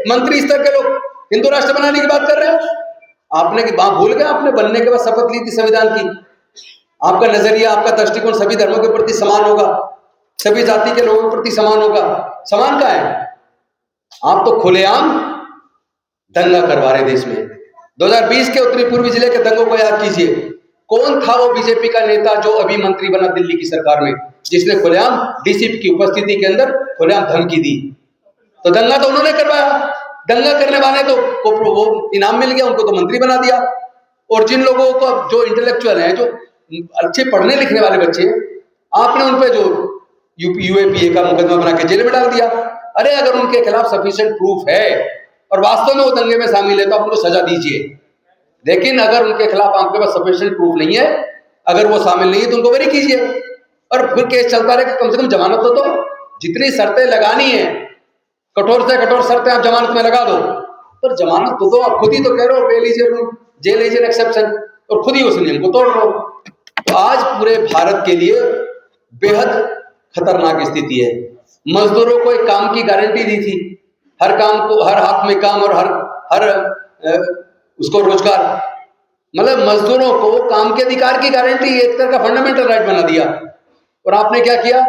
मंत्री स्तर के लोग हिंदू राष्ट्र बनाने की बात कर रहे हैं। आपने की बात भूल गए, आपने बनने के बाद शपथ ली थी संविधान की। आपका नजरिया, आपका दृष्टिकोण सभी धर्मों के प्रति समान होगा, सभी जाति के लोगों के प्रति समान होगा। समान का है? आप तो खुलेआम दंगा करवा रहे देश में। 2020 के उत्तरी पूर्वी जिले के दंगों को याद कीजिए। कौन था वो बीजेपी का नेता जो अभी मंत्री बना दिल्ली की सरकार में, जिसने खुलेआम डीसीपी की उपस्थिति के अंदर खुलेआम धमकी दी? तो दंगा तो उन्होंने करवाया। दंगा करने वाले तो को वो इनाम मिल गया, उनको तो मंत्री बना दिया। और जिन लोगों को जो इंटेलेक्चुअल हैं, जो अच्छे पढ़ने लिखने वाले बच्चे, आपने उन पे जो यूएपीए का मुकदमा बना के जेल में डाल दिया। अरे अगर उनके खिलाफ सफिशिएंट प्रूफ है और वास्तव में वो दंगे में शामिल है तो आप उनको सजा दीजिए। लेकिन अगर उनके खिलाफ आपके पास सफिशिएंट प्रूफ नहीं है, अगर वो शामिल नहीं है तो उनको बरी कीजिए और फिर केस चलता रहे। कम से कम जमानत तो दो। जितनी शर्तें लगानी है, कठोर से कठोर शर्तें आप जमानत में लगा दो, पर जमानत तो दो। आप खुद ही तो कह रहे हो जेल एजेंट एक्सेप्शन, और खुद ही उस नियम को तोड़ रहे हो। तो आज पूरे भारत के लिए बेहद खतरनाक स्थिति है। मजदूरों को एक काम की गारंटी दी थी, हर काम को, हर हाथ में काम और हर उसको रोजगार, मतलब मजदूरों को काम के अधिकार की गारंटी, एक तरह का फंडामेंटल राइट बना दिया। और आपने क्या किया?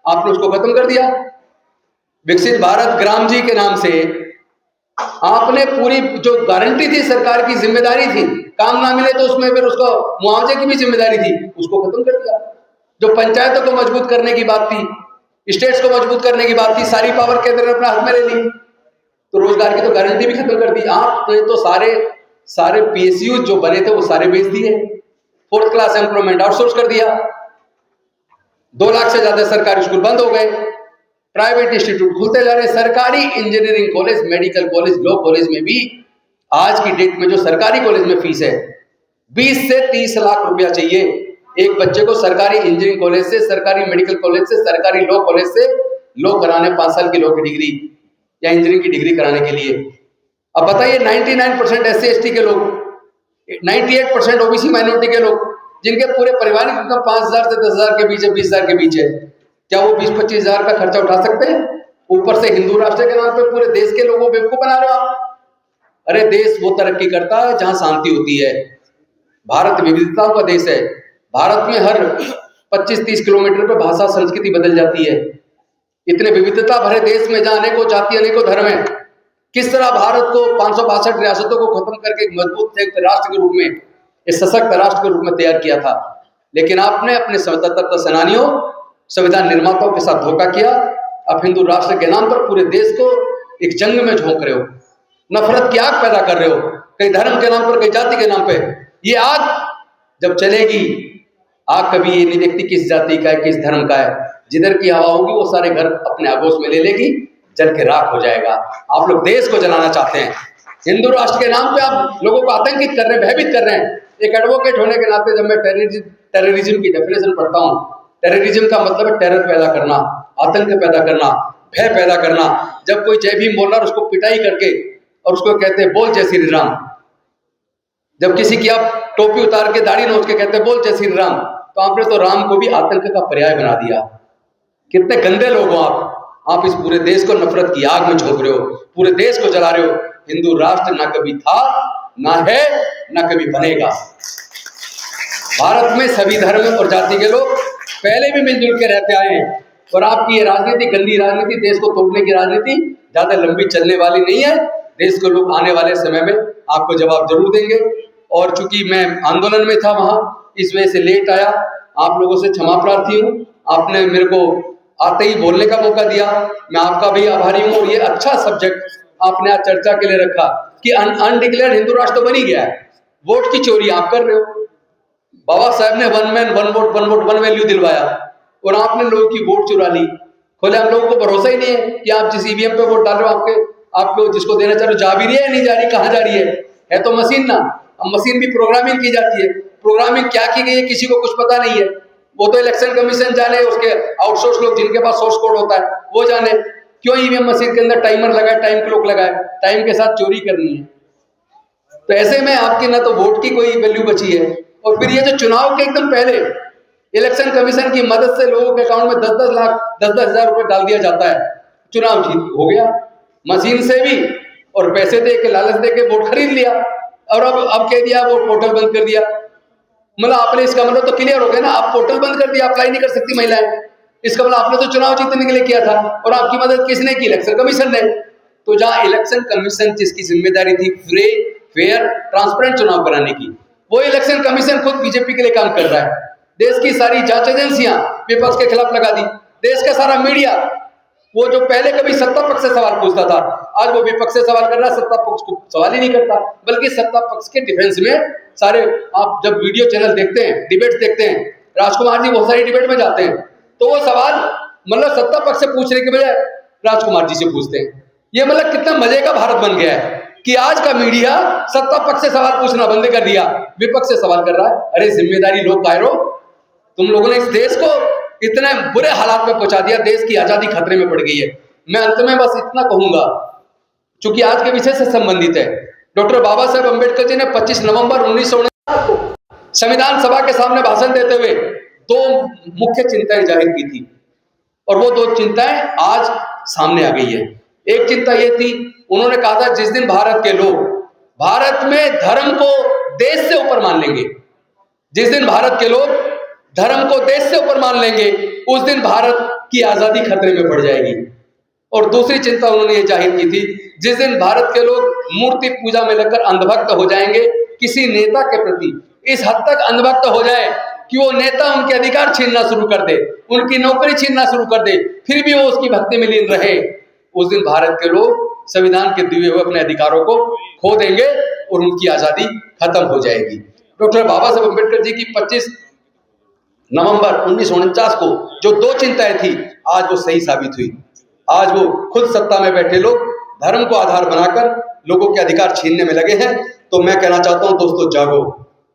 आपने उसको खत्म कर दिया। विकसित भारत ग्राम जी के नाम से आपने पूरी जो गारंटी थी, सरकार की जिम्मेदारी थी, काम ना मिले तो उसमें फिर उसको मुआवजे की भी जिम्मेदारी थी, उसको खत्म कर दिया। जो पंचायतों को मजबूत करने की बात थी, स्टेट्स को मजबूत करने की बात थी, सारी पावर केंद्र ने अपने हाथ में ले ली। तो रोजगार की तो गारंटी भी खत्म कर दी। आपने तो सारे पीएसयू जो बने थे वो सारे बेच दिए, 4th क्लास एम्प्लॉयमेंट आउटसोर्स कर दिया। 2 लाख से ज्यादा सरकारी स्कूल बंद हो गए, प्राइवेट इंस्टीट्यूट खुलते जा रहे। सरकारी engineering college, medical college, law college में भी आज की डेट में जो सरकारी कॉलेज में फीस है 20 से 30 लाख रुपया चाहिए एक बच्चे को, सरकारी इंजीनियरिंग कॉलेज से, सरकारी मेडिकल कॉलेज से, सरकारी लॉ कॉलेज से लॉ कराने, 5 साल की लॉ की डिग्री या इंजीनियरिंग की डिग्री कराने के लिए। अब बताइए 99% SC/ST के लोग, 98% ओबीसी माइनॉरिटी के लोग, जिनके पूरे परिवार की इनकम 5,000 से 10,000 के बीच है, 20,000 के बीच है, क्या वो 20-25 हजार का खर्चा उठा सकते हैं? ऊपर से हिंदू राष्ट्र के नाम पे पूरे देश के लोगों को बेवकूफ बना रहे हो आप। अरे देश वो तरक्की करता है जहां शांति होती है। भारत विविधताओं का देश है। भारत में हर 25-30 किलोमीटर पे भाषा संस्कृति बदल जाती है। इतने विविधता भरे देश में जहां अनेकों जाति, अनेकों धर्म है, किस तरह भारत को 562 रियासतों को खत्म करके एक मजबूत संयुक्त राष्ट्र के रूप में, एक सशक्त राष्ट्र के रूप में तैयार किया था। लेकिन आपने अपने स्वतंत्रता सेनानियों, संविधान निर्माताओं के साथ धोखा किया। अब हिंदू राष्ट्र के नाम पर पूरे देश को एक जंग में झोंक रहे हो, नफरत की आग पैदा कर रहे हो, कई धर्म के नाम पर, कई जाति के नाम पे। ये आग जब चलेगी, आग कभी ये नहीं देखती किस जाति का है, किस धर्म का है। जिधर की हवा होगी वो सारे घर अपने आगोश में ले लेगी, जल के राख हो जाएगा। आप लोग देश को जलाना चाहते हैं। हिंदू राष्ट्र के नाम पे आप लोगों को आतंकित कर रहे हैं, भयभीत कर रहे हैं। एक एडवोकेट होने के नाते जब मैं टेररिज्म की डेफिनेशन पढ़ता हूँ, टेररिज्म का मतलब है टेरर पैदा करना, आतंक पैदा करना, भय पैदा करना। जब कोई जय भीम बोल रहा है उसको पिटाई करके और उसको कहते हैं बोल जय श्री राम। जब किसी की आप टोपी उतार के दाढ़ी नोच के कहते हैं बोल जय श्री राम, तो आपने तो राम को भी आतंक का पर्याय बना दिया। कितने गंदे लोग हो आप इस पूरे देश को नफरत की आग में झोंक रहे हो, पूरे देश को जला रहे हो। हिंदू राष्ट्र ना कभी था, ना है, ना कभी बनेगा। भारत में सभी धर्म और जाति के लोग पहले भी मिलजुल के रहते आए हैं, और आपकी ये राजनीति, गंदी राजनीति, देश को तोड़ने की राजनीति ज्यादा लंबी चलने वाली नहीं है। देश को लोग आने वाले समय में आपको जवाब जरूर देंगे। और चूंकि मैं आंदोलन में था वहां, इस वजह से लेट आया, आप लोगों से क्षमा प्रार्थी हूँ। आपने मेरे को आते ही बोलने का मौका दिया, मैं आपका भी आभारी हूँ। और ये अच्छा सब्जेक्ट आपने आज चर्चा के लिए रखा कि अनडिक्लेयर्ड हिंदू राष्ट्र तो बन ही गया है, वोट की चोरी आप कर रहे हो। बाबा साहब ने 1 मैन 1 वोट 1 वोट 1 वैल्यू दिलवाया, और आपने लोगों की वोट चुरा ली। खोले, हम लोगों को भरोसा ही नहीं है कि आप जिस ईवीएम पे वोट डाल रहे हो, आपको जिसको देना चाह रहे हो जा भी रही है, नहीं जा रही, कहाँ जा रही है तो मशीन ना। अब मशीन भी प्रोग्रामिंग की जाती है, प्रोग्रामिंग क्या की गई है किसी को कुछ पता नहीं है। वो तो इलेक्शन कमीशन जाने, उसके आउटसोर्स लोग जिनके पास सोर्स कोड होता है वो जाने क्यों ईवीएम मशीन के अंदर टाइमर लगाए, टाइम क्लॉक लगाए, टाइम के साथ चोरी करनी है। तो ऐसे में आपकी ना तो वोट की कोई वैल्यू बची है, और फिर ये जो चुनाव के एकदम पहले इलेक्शन कमीशन की मदद से लोगों के अकाउंट में 10-10 लाख 10-10 हजार रुपए डाल दिया जाता है, चुनाव जीत हो गया। मशीन से भी और पैसे दे के, लालच दे के वोट खरीद लिया, और अब कह दिया वो पोर्टल बंद कर दिया। मतलब आपने, इसका मतलब तो क्लियर हो गया ना, आप पोर्टल बंद कर दिया, अप्लाई नहीं कर सकती महिलाएं। इसका मतलब आपने तो चुनाव जीतने के लिए किया था, और आपकी मदद किसने की? इलेक्शन कमीशन ने। तो जहां इलेक्शन कमीशन जिसकी जिम्मेदारी थी फ्री, फेयर, ट्रांसपेरेंट चुनाव कराने की, वो इलेक्शन कमीशन खुद बीजेपी के लिए काम कर रहा है। देश की सारी जांच एजेंसियां विपक्ष के खिलाफ लगा दी। देश का सारा मीडिया, वो जो पहले कभी सत्ता पक्ष से सवाल पूछता था, आज वो विपक्ष से सवाल कर रहा है, सत्ता पक्ष को सवाल ही नहीं करता, बल्कि सत्ता पक्ष के डिफेंस में सारे, आप जब वीडियो चैनल देखते हैं, डिबेट देखते हैं, राजकुमार जी बहुत सारी डिबेट में जाते हैं, तो वो सवाल मतलब सत्ता पक्ष से पूछने के बजाय राजकुमार जी से पूछते हैं। ये मतलब कितना मजे का भारत बन गया है कि आज का मीडिया सत्ता पक्ष से सवाल पूछना बंद कर दिया, विपक्ष से सवाल कर रहा है। अरे जिम्मेदारी लोग कायरो, तुम लोगों ने इस देश को इतने बुरे हालात में पहुंचा दिया, देश की आजादी खतरे में पड़ गई है। मैं अंत में बस इतना कहूंगा, चूंकि आज के विषय से संबंधित है, डॉक्टर बाबा साहेब अम्बेडकर जी ने 25 नवंबर 1949 को संविधान सभा के सामने भाषण देते हुए 2 मुख्य चिंताएं जाहिर की थी, और वो 2 चिंताएं आज सामने आ गई है। एक चिंता ये थी, उन्होंने कहा था जिस दिन भारत के लोग भारत में धर्म को देश से ऊपर मान लेंगे, जिस दिन भारत के लोग धर्म को देश से ऊपर मान लेंगे, उस दिन भारत की आजादी खतरे में पड़ जाएगी। और दूसरी चिंता उन्होंने ये जाहिर की थी, जिस दिन भारत के लोग मूर्ति पूजा में लगकर अंधभक्त हो जाएंगे, किसी नेता के प्रति इस हद तक अंधभक्त हो जाए कि वो नेता उनके अधिकार छीनना शुरू कर दे, उनकी नौकरी छीनना शुरू कर दे, फिर भी वो उसकी भक्ति में लीन रहे, उस दिन भारत के लोग संविधान के दिए हुए अपने अधिकारों को खो देंगे और उनकी आजादी खत्म हो जाएगी। डॉक्टर बाबा साहेब अम्बेडकर जी की 25 नवंबर 1949 को जो 2 चिंताएं थी, आज वो सही साबित हुई। आज वो खुद सत्ता में बैठे लोग धर्म को आधार बनाकर लोगों के अधिकार छीनने में लगे हैं। तो मैं कहना चाहता हूं, दोस्तों जागो,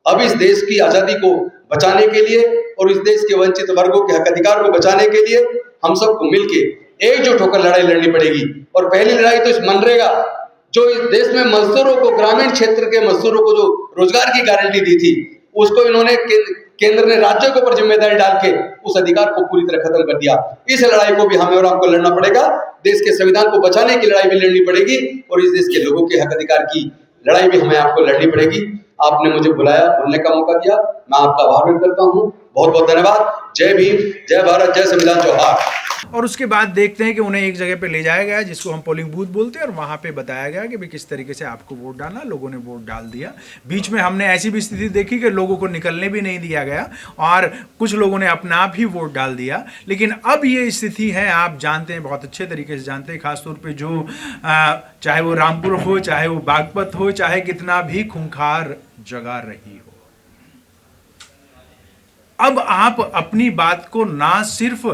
अब इस देश की आजादी को बचाने के लिए और इस देश के वंचित वर्गों के हक अधिकार को बचाने के लिए हम सबको मिलके एकजुट होकर लड़ाई लड़नी पड़ेगी। और पहली लड़ाई तो इस मनरेगा, जो इस देश में मजदूरों को, ग्रामीण क्षेत्र के मजदूरों को जो रोजगार की गारंटी दी थी, उसको इन्होंने केंद्र ने राज्यों के ऊपर जिम्मेदारी डाल के उस अधिकार को पूरी तरह खत्म कर दिया। इस लड़ाई को भी हमें और आपको लड़ना पड़ेगा। देश के संविधान को बचाने की लड़ाई भी लड़नी पड़ेगी, और इस देश के लोगों के हक अधिकार की लड़ाई भी हमें आपको लड़नी पड़ेगी। आपने मुझे बुलाया, बोलने का मौका दिया, मैं आपका आभार व्यक्त करता हूँ। बहुत बहुत धन्यवाद। जय भीम, जय भारत, जय संविधान जोहार। और उसके बाद देखते हैं कि उन्हें एक जगह पे ले जाया गया जिसको हम पोलिंग बूथ बोलते हैं, और वहाँ पे बताया गया कि भाई किस तरीके से आपको वोट डालना। लोगों ने वोट डाल दिया। बीच में हमने ऐसी भी स्थिति देखी कि लोगों को निकलने भी नहीं दिया गया, और कुछ लोगों ने अपना आप ही वोट डाल दिया। लेकिन अब ये स्थिति है, आप जानते हैं, बहुत अच्छे तरीके से जानते हैं, खासतौर पर जो चाहे वो रामपुर हो, चाहे वो बागपत हो, चाहे कितना भी खूंखार जगह रही हो, अब आप अपनी बात को ना सिर्फ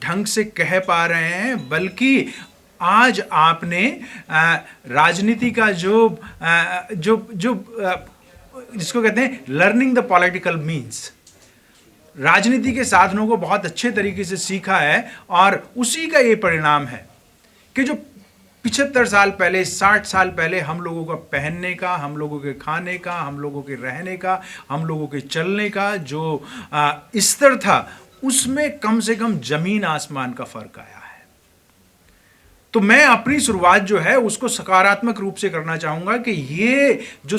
ढंग से कह पा रहे हैं, बल्कि आज आपने राजनीति का जो जिसको कहते हैं लर्निंग द पॉलिटिकल मीन्स, राजनीति के साधनों को बहुत अच्छे तरीके से सीखा है। और उसी का ये परिणाम है कि जो 75 साल पहले, 60 साल पहले हम लोगों का पहनने का, हम लोगों के खाने का, हम लोगों के रहने का, हम लोगों के चलने का जो स्तर था, उसमें कम से कम जमीन आसमान का फर्क आया है। तो मैं अपनी शुरुआत जो है उसको सकारात्मक रूप से करना चाहूंगा कि ये जो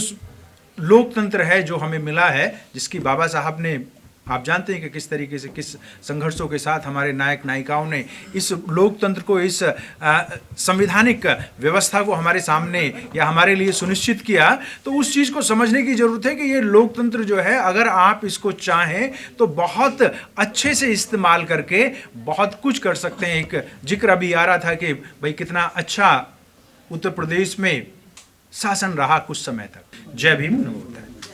लोकतंत्र है जो हमें मिला है, जिसकी बाबा साहब ने, आप जानते हैं कि किस तरीके से, किस संघर्षों के साथ हमारे नायक नायिकाओं ने इस लोकतंत्र को, इस संवैधानिक व्यवस्था को हमारे सामने या हमारे लिए सुनिश्चित किया। तो उस चीज़ को समझने की ज़रूरत है कि ये लोकतंत्र जो है, अगर आप इसको चाहें तो बहुत अच्छे से इस्तेमाल करके बहुत कुछ कर सकते हैं। एक जिक्र अभी आ रहा था कि भाई कितना अच्छा उत्तर प्रदेश में शासन रहा कुछ समय तक। जय भीम।